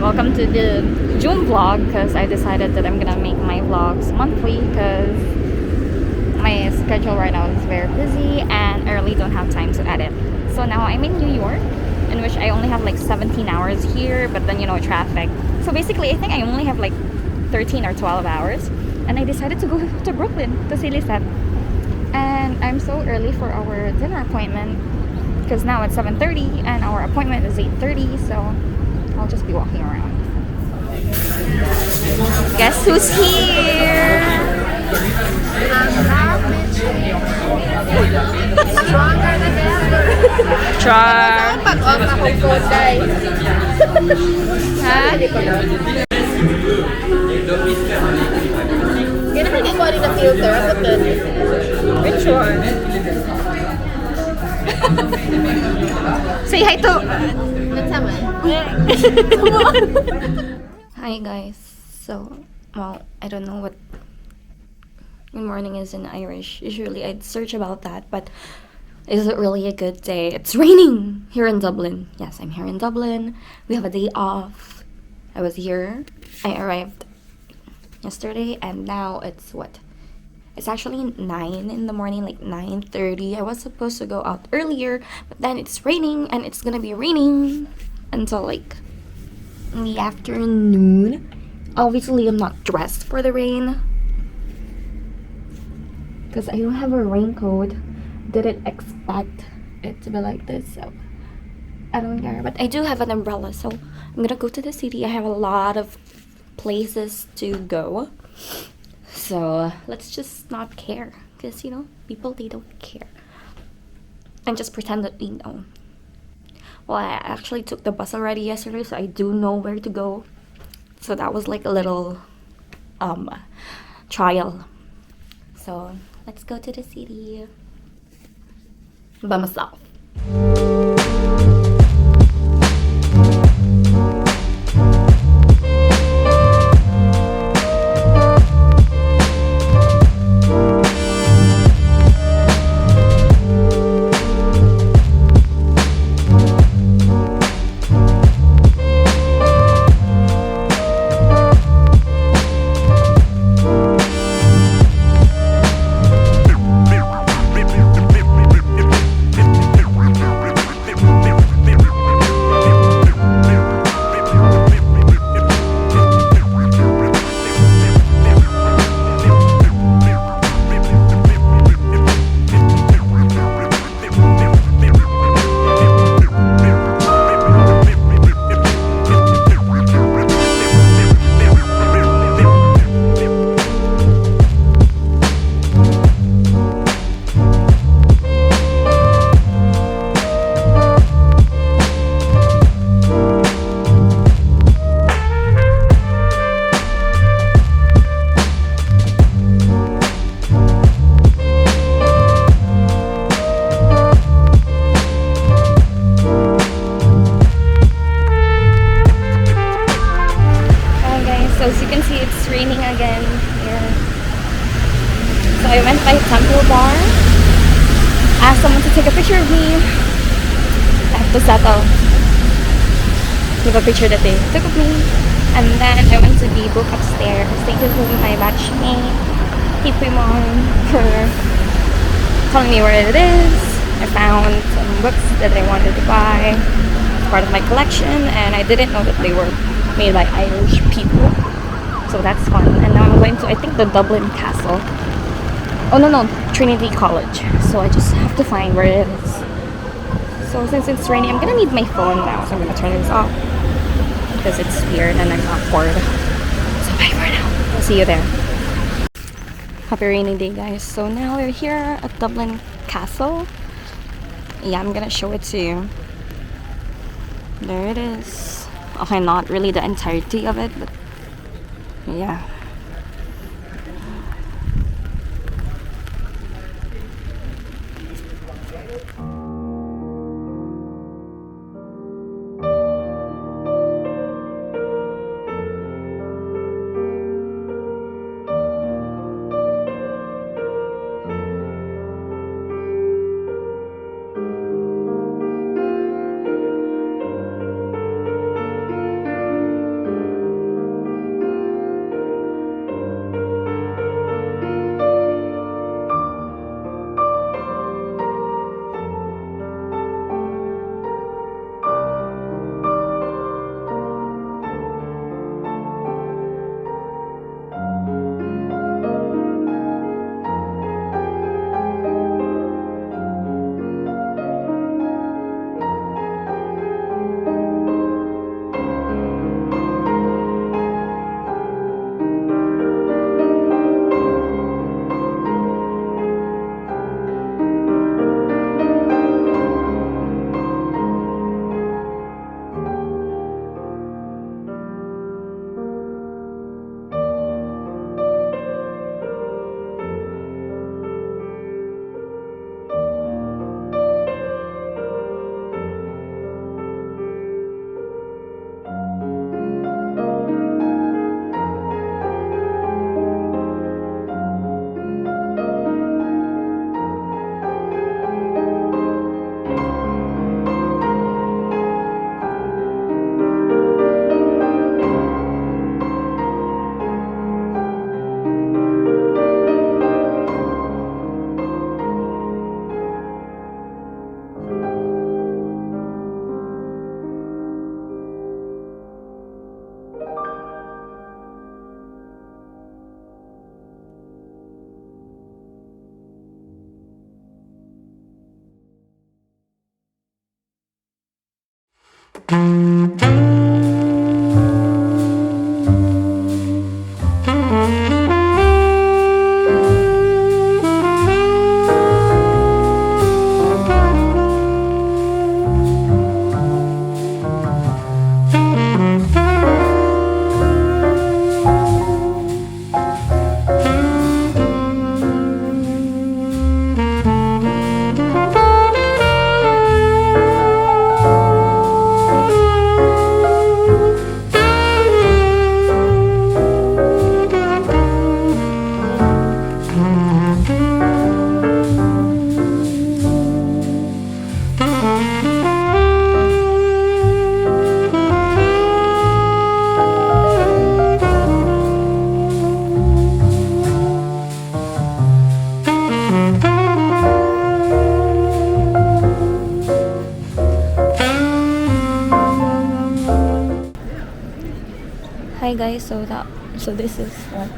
Welcome to the June vlog because I decided that I'm gonna make my vlogs monthly because my schedule right now is very busy and I really don't have time to edit. So now I'm in New York, in which I only have like 17 hours here, but then traffic. So basically I think I only have like 13 or 12 hours, and I decided to go to Brooklyn to see Lisette. And I'm so early for our dinner appointment because now it's 7:30 and our appointment is 8:30, so I'll just be walking around. Guess who's here? Stronger than ever. Char. Pag-off akong phone, guys. Ha? Kaya naman ikaw rin na filter. Ako din. Which one? Say hi to... Nagsaman. Hi guys. So, well, I don't know what good morning is in Irish. Usually I'd search about that, but is it really a good day? It's raining here in Dublin. Yes, I'm here in Dublin. We have a day off. I was here. I arrived yesterday and now it's what? It's actually 9 in the morning, like 9:30. I was supposed to go out earlier, but then it's raining and it's gonna be raining until like in the afternoon. Obviously, I'm not dressed for the rain because I don't have a raincoat. Didn't expect it to be like this, so I don't care. But I do have an umbrella, so I'm gonna go to the city. I have a lot of places to go, so let's just not care because people, they don't care and just pretend that we know. Well, I actually took the bus already yesterday, so I do know where to go. So that was like a little trial. So let's go to the city by myself. As you can see, it's raining again here. So I went by Temple Bar, asked someone to take a picture of me. I have to settle with a picture that they took of me. And then I went to the book upstairs. Thank you to my batchmate, Pimon, for telling me where it is. I found some books that I wanted to buy as part of my collection, and I didn't know that they were made by Irish people. So that's fun. And now I'm going to, I think, the Dublin Castle. Oh no, Trinity College. So I just have to find where it is. So since it's raining, I'm gonna need my phone now. So I'm gonna turn this off because it's weird and I'm not bored. So bye for now. I'll see you there. Happy rainy day, guys. So now we're here at Dublin Castle. Yeah, I'm gonna show it to you. There it is. Okay, not really the entirety of it, but yeah. Hi guys, so this is what.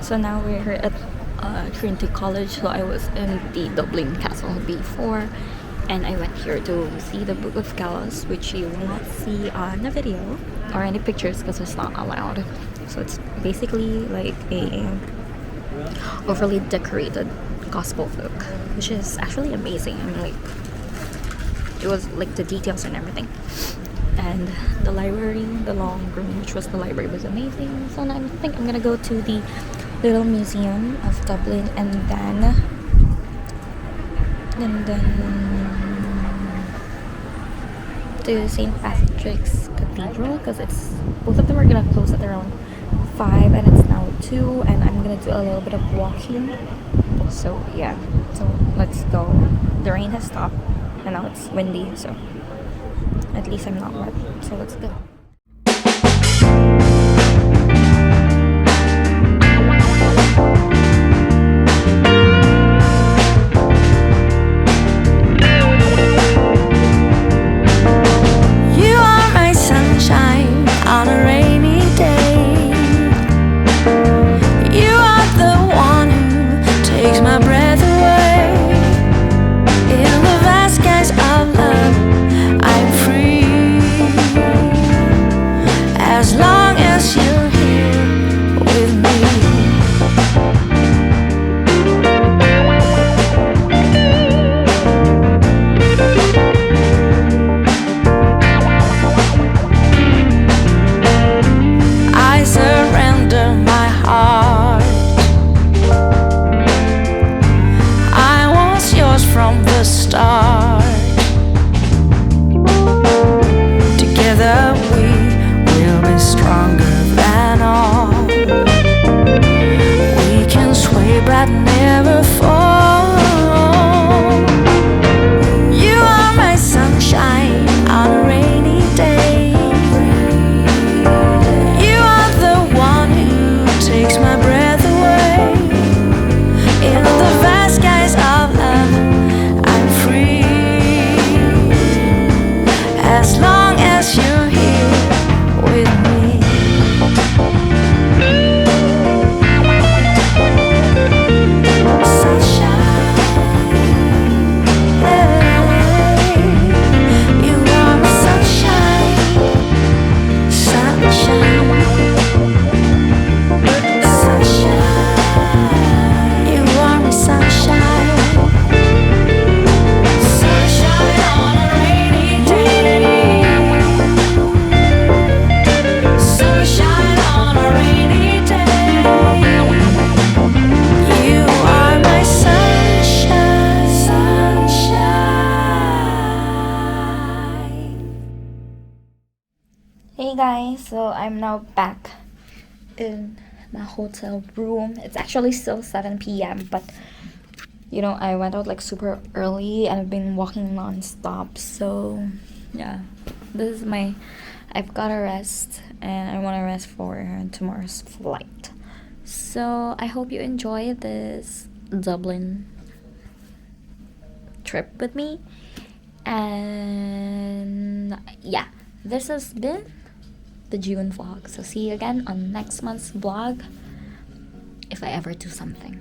So now we're here at Trinity College. So I was in the Dublin Castle before, and I went here to see the Book of Kells, which you will not see on the video or any pictures because it's not allowed. So it's basically like a overly decorated gospel book, which is actually amazing. I mean, like, it was like the details and everything. And the library, the long room, which was the library, was amazing. So now I think I'm gonna go to the little museum of Dublin, and then to St. Patrick's Cathedral, because it's both of them are gonna close at around 5 and it's now 2, and I'm gonna do a little bit of walking. So yeah, so let's go. The rain has stopped and now it's windy, so at least I'm not wet. So let's go. You are my sunshine on a rainy day. You are the one who takes my breath away. In the vast skies of love, I'm free. As long as you're here with me. I surrender my heart. I was yours from the start. Together we will be stronger than all. We can sway but never fall. You are my sunshine on a rainy day. You are the one who takes my breath away. In the vast skies of love, I'm free. As long as you're here with me. Sunshine, hey, you are my sunshine, sunshine, sunshine, you are my sunshine, sunshine on a rainy day. Sunshine on a rainy day. You are my sunshine, sunshine. Hey guys, so I'm now back in my hotel room. It's actually still 7 p.m. but you know, I went out like super early and I've been walking non-stop. So yeah, this is my, I've got to rest and I want to rest for tomorrow's flight. So I hope you enjoy this Dublin trip with me. And yeah, this has been the June vlog. So see you again on next month's vlog if I ever do something.